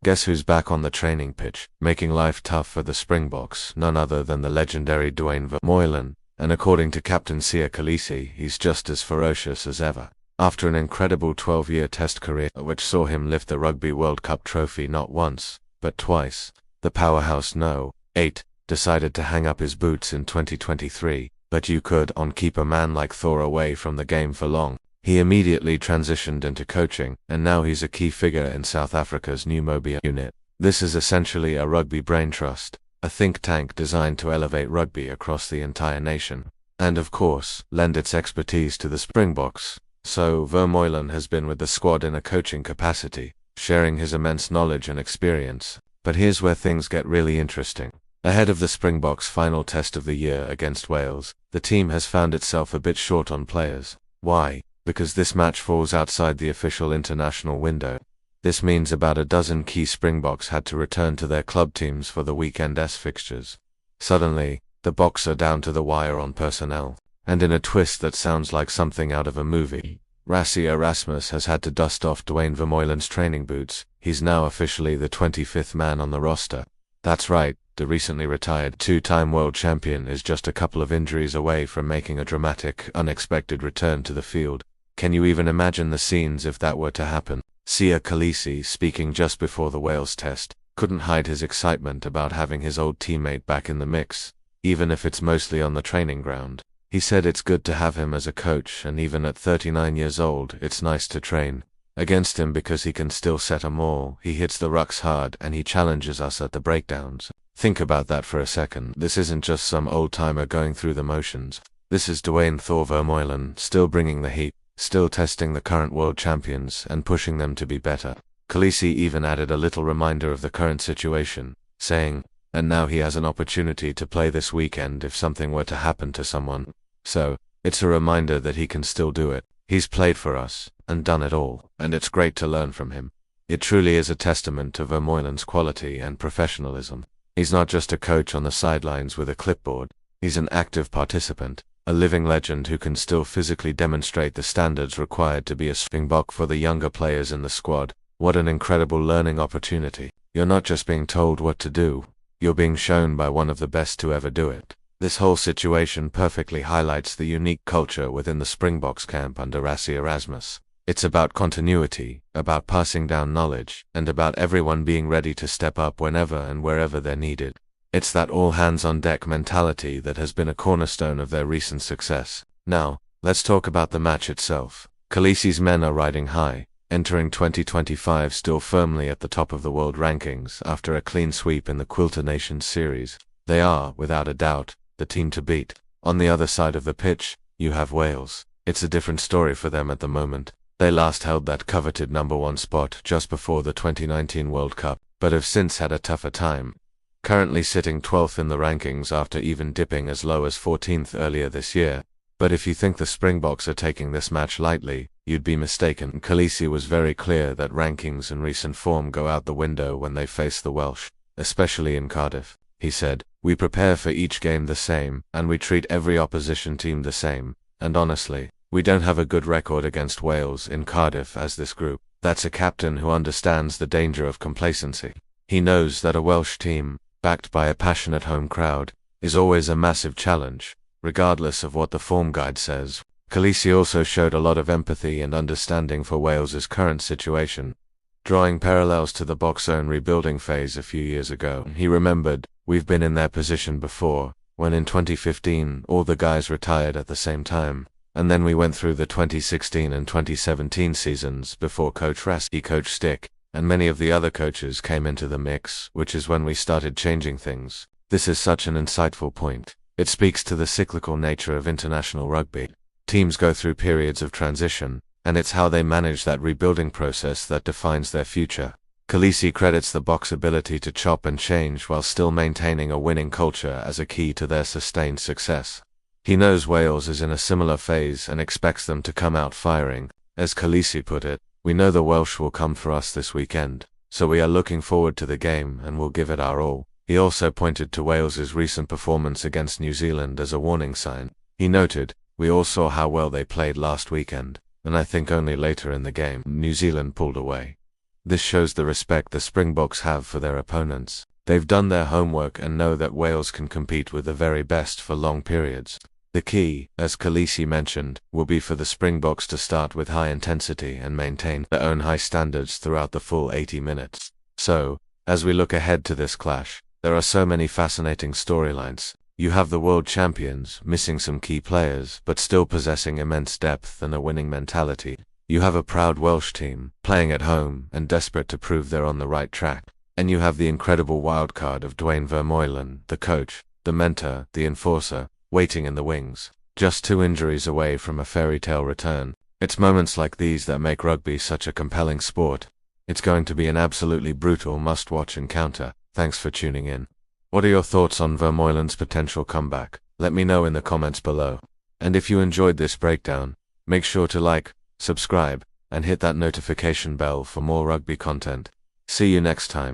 Guess who's back on the training pitch, making life tough for the Springboks? None other than the legendary Duane Vermeulen, and according to Captain Siya Kolisi, he's just as ferocious as ever. After an incredible 12-year test career which saw him lift the Rugby World Cup trophy not once, but twice, the powerhouse decided to hang up his boots in 2023, but you could keep a man like Thor away from the game for long. He immediately transitioned into coaching, and now he's a key figure in South Africa's new Mobi-Unit. This is essentially a rugby brain trust, a think tank designed to elevate rugby across the entire nation, and of course, lend its expertise to the Springboks. So Vermeulen has been with the squad in a coaching capacity, sharing his immense knowledge and experience. But here's where things get really interesting. Ahead of the Springboks' final test of the year against Wales, the team has found itself a bit short on players. Why? Because this match falls outside the official international window. This means about a dozen key Springboks had to return to their club teams for the weekend's fixtures. Suddenly, the Boks are down to the wire on personnel, and in a twist that sounds like something out of a movie, Rassie Erasmus has had to dust off Duane Vermeulen's training boots. He's now officially the 25th man on the roster. That's right, the recently retired two-time world champion is just a couple of injuries away from making a dramatic, unexpected return to the field. Can you even imagine the scenes if that were to happen? Siya Kolisi, speaking just before the Wales test, couldn't hide his excitement about having his old teammate back in the mix, even if it's mostly on the training ground. He said it's good to have him as a coach, and even at 39 years old, it's nice to train against him because he can still set a maul. He hits the rucks hard and he challenges us at the breakdowns. Think about that for a second. This isn't just some old-timer going through the motions. This is Duane Thor Vermeulen, still bringing the heat, still testing the current world champions and pushing them to be better. Kolisi even added a little reminder of the current situation, saying, and now he has an opportunity to play this weekend if something were to happen to someone. So, it's a reminder that he can still do it. He's played for us, and done it all, and it's great to learn from him. It truly is a testament to Vermeulen's quality and professionalism. He's not just a coach on the sidelines with a clipboard, he's an active participant, a living legend who can still physically demonstrate the standards required to be a Springbok for the younger players in the squad. What an incredible learning opportunity. You're not just being told what to do, you're being shown by one of the best to ever do it. This whole situation perfectly highlights the unique culture within the Springboks camp under Rassie Erasmus. It's about continuity, about passing down knowledge, and about everyone being ready to step up whenever and wherever they're needed. It's that all-hands-on-deck mentality that has been a cornerstone of their recent success. Now, let's talk about the match itself. Kolisi's men are riding high, entering 2025 still firmly at the top of the world rankings after a clean sweep in the Quilter Nations series. They are, without a doubt, the team to beat. On the other side of the pitch, you have Wales. It's a different story for them at the moment. They last held that coveted #1 spot just before the 2019 World Cup, but have since had a tougher time. Currently sitting 12th in the rankings after even dipping as low as 14th earlier this year. But if you think the Springboks are taking this match lightly, you'd be mistaken. Kolisi was very clear that rankings and recent form go out the window when they face the Welsh, especially in Cardiff. He said, "We prepare for each game the same, and we treat every opposition team the same, and honestly, we don't have a good record against Wales in Cardiff as this group." That's a captain who understands the danger of complacency. He knows that a Welsh team, backed by a passionate home crowd, is always a massive challenge, regardless of what the form guide says. Kolisi also showed a lot of empathy and understanding for Wales's current situation, drawing parallels to the Boks' own rebuilding phase a few years ago. He remembered, "We've been in their position before, when in 2015 all the guys retired at the same time, and then we went through the 2016 and 2017 seasons before Coach Rassie coached Stick, and many of the other coaches came into the mix, which is when we started changing things." This is such an insightful point. It speaks to the cyclical nature of international rugby. Teams go through periods of transition, and it's how they manage that rebuilding process that defines their future. Kolisi credits the Boks' ability to chop and change while still maintaining a winning culture as a key to their sustained success. He knows Wales is in a similar phase and expects them to come out firing. As Kolisi put it, "We know the Welsh will come for us this weekend, so we are looking forward to the game and will give it our all." He also pointed to Wales's recent performance against New Zealand as a warning sign. He noted, "We all saw how well they played last weekend, and I think only later in the game New Zealand pulled away. This shows the respect the Springboks have for their opponents. They've done their homework and know that Wales can compete with the very best for long periods. The key, as Kolisi mentioned, will be for the Springboks to start with high intensity and maintain their own high standards throughout the full 80 minutes. So, as we look ahead to this clash, there are so many fascinating storylines. You have the world champions, missing some key players, but still possessing immense depth and a winning mentality. You have a proud Welsh team, playing at home and desperate to prove they're on the right track. And you have the incredible wildcard of Duane Vermeulen, the coach, the mentor, the enforcer, waiting in the wings, just 2 injuries away from a fairy tale return. It's moments like these that make rugby such a compelling sport. It's going to be an absolutely brutal must-watch encounter. Thanks for tuning in. What are your thoughts on Vermeulen's potential comeback? Let me know in the comments below. And if you enjoyed this breakdown, make sure to like, subscribe, and hit that notification bell for more rugby content. See you next time.